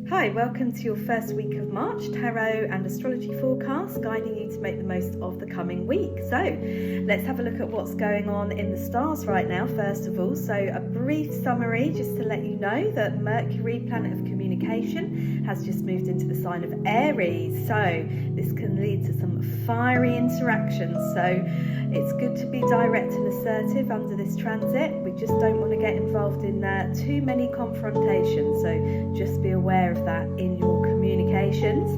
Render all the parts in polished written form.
Hi, welcome to your first week of March tarot and astrology forecast, guiding you to make the most of the coming week. So let's have a look at what's going on in the stars right now, first of all. So a brief summary just to let you know that Mercury, planet of communication, has just moved into the sign of Aries. So this can lead to some fiery interactions. So it's good to be direct and assertive under this transit. We just don't want to get involved in too many confrontations. So just be aware of that in your communications.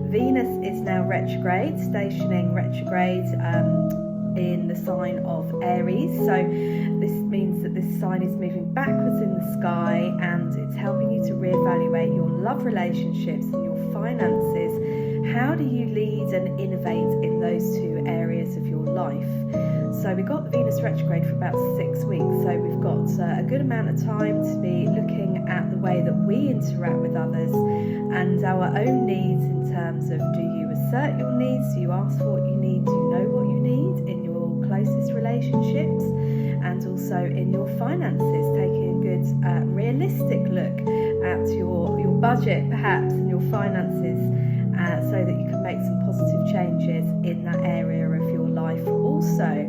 Venus is now retrograde, stationing retrograde in the sign of Aries. So this means that this sign is moving backwards in the sky, and it's helping you to reevaluate your love relationships and your finances. How do you lead and innovate in those two areas of your life? So we've got the Venus retrograde for about 6 weeks, so we've got a good amount of time to be looking at the way that we interact with others and our own needs, in terms of, do you assert your needs, do you ask for what you need, do you know what you need in your closest relationships, and also in your finances, taking a good realistic look at your budget perhaps and your finances, so that you can make some positive changes in that area of your life. Also,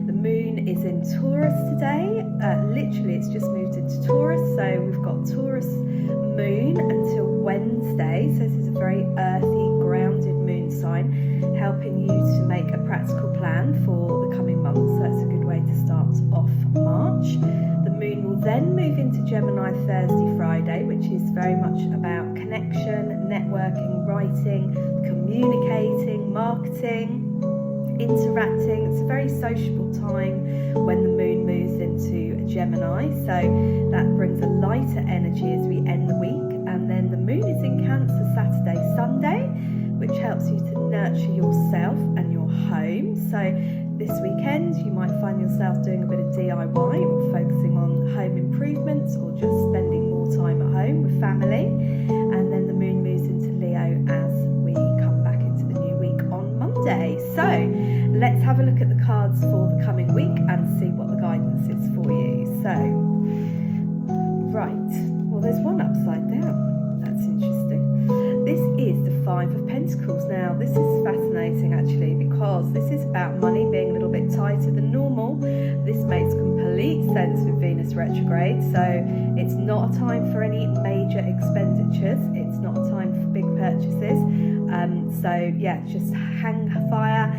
the moon is in Taurus today. Literally, it's just moved into Taurus, so we've got Taurus moon until Wednesday. So this is a very earthy, grounded moon sign, helping you to make a practical plan for the coming months. So that's a good way to start off March. The moon will then move into Gemini Thursday, Friday, which is very much about connection, networking, writing, communicating, marketing, interacting. It's a very sociable time when the moon moves into Gemini, so that brings a lighter energy as we end the week. And then the moon is in Cancer Saturday, Sunday, which helps you to nurture yourself and your home. So this weekend you might find yourself doing a bit of DIY, or focusing on home improvements, or just spending more time at home with family. And then the moon moves into Leo as we come back into the new week on Monday. So let's have a look at the cards for the coming week and see what the guidance is for you. So, right, well, there's one upside down. That's interesting. This is the Five of Pentacles. Now, this is fascinating actually, because this is about money being a little bit tighter than normal. This makes complete sense with Venus retrograde. So it's not a time for any major expenditures. It's not a time for big purchases. So yeah, just hang fire.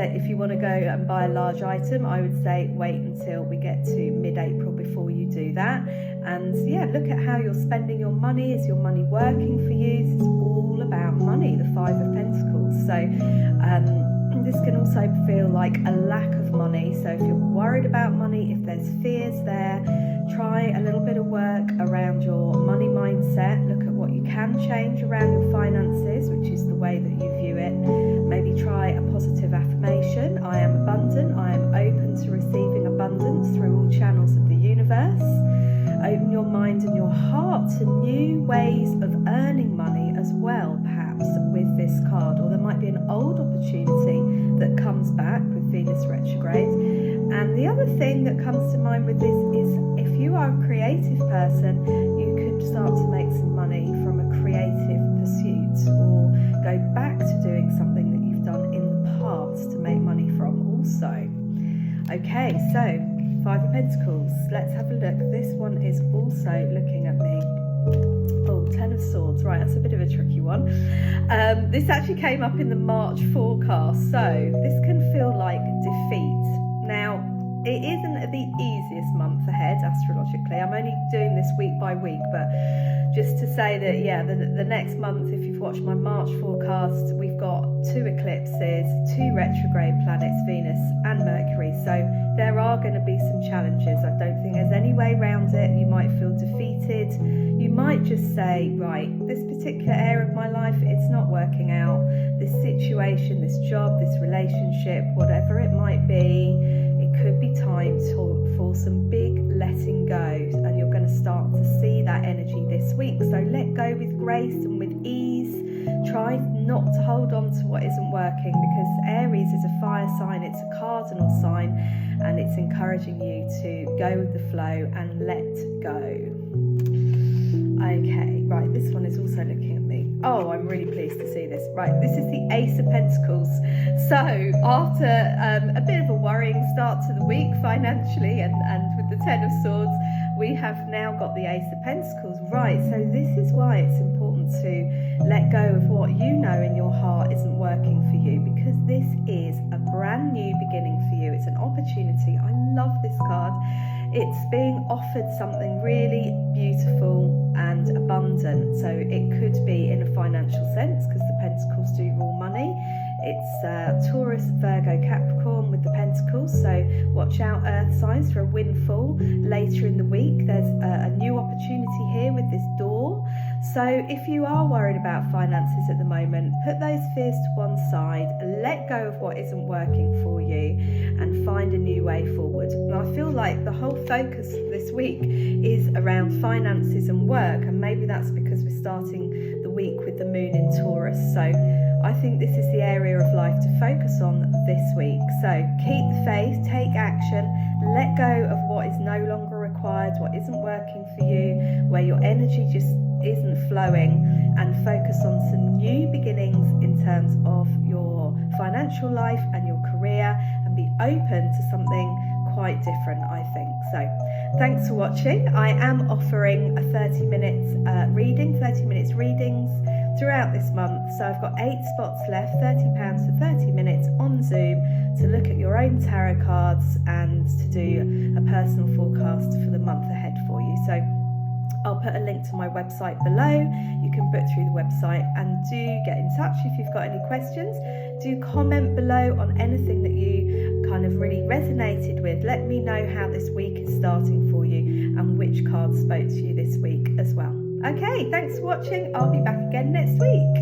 If you want to go and buy a large item, I would say wait until we get to mid-April before you do that. And yeah, look at how you're spending your money. Is your money working for you? It's all about money, the Five of Pentacles. So this can also feel like a lack of money. So if you're worried about money, if there's fears there, try a little bit of work around your money mindset. Look at what you can change around your finances, which is the way that you view it. Maybe try a positive affirmation. I am abundant. I am open to receiving abundance through all channels of the universe. Open your mind and your heart to new ways of earning money as well, perhaps with this card. Or there might be an old opportunity that comes back with Venus retrograde. And the other thing that comes to mind with this is, if you are a creative person, you could start to make some money from a creative pursuit, or go back to doing something that you've done in the past to make money from also. Okay, so Five of Pentacles, let's have a look. This one is also looking at me. Oh, Ten of Swords, right, that's a bit of a tricky one. This actually came up in the March forecast, so this can feel like defeat. Now, it isn't the easiest month ahead astrologically. I'm only doing this week by week, but just to say that, yeah, the next month, if you've watched my March forecast, we've got 2 eclipses, 2 retrograde planets, Venus and Mercury. So there are going to be some challenges. I don't think there's any way around it. You might feel defeated. You might just say, right, this particular area of my life, it's not working out. This situation, this job, this relationship, whatever it might be, it could be time for some big letting go, and you're going to start to see that energy this week. So let go with grace and with ease. Try not to hold on to what isn't working, because Aries is a fire sign, it's a cardinal sign, and it's encouraging you to go with the flow and let go. Okay, right. Right, this one is also looking at me. Oh, I'm really pleased to see this. Right, this is the Ace of Pentacles. So after a bit of a worrying start to the week financially and with the Ten of Swords, we have now got the Ace of Pentacles. Right, so this is why it's important to let go of what you know in your heart isn't working for you, because this is a brand new beginning for you. It's an opportunity. I love this card. It's being offered something really beautiful and abundant. So it could be in a financial sense, because the Pentacles do rule money. It's Taurus, Virgo, Capricorn with the Pentacles. So watch out, Earth signs, for a windfall later in the week. There's a new opportunity here with this door. So if you are worried about finances at the moment, put those fears to one side, let go of what isn't working for you, and find a new way forward. And I feel like the whole focus this week is around finances and work, and maybe that's because we're starting the week with the moon in Taurus. So I think this is the area of life to focus on this week. So keep the faith, take action, let go of what is no longer required, what isn't working for you, where your energy just isn't flowing, and focus on some new beginnings in terms of your financial life and your career, and be open to something quite different, I think. So thanks for watching. I am offering a 30 minutes readings throughout this month. So I've got 8 spots left, £30 for 30 minutes on Zoom, to look at your own tarot cards and to do a personal forecast for the month ahead for you. So I'll put a link to my website below. You can book through the website, and do get in touch if you've got any questions. Do comment below on anything that you kind of really resonated with. Let me know how this week is starting for you and which cards spoke to you this week as well. Okay, thanks for watching. I'll be back again next week.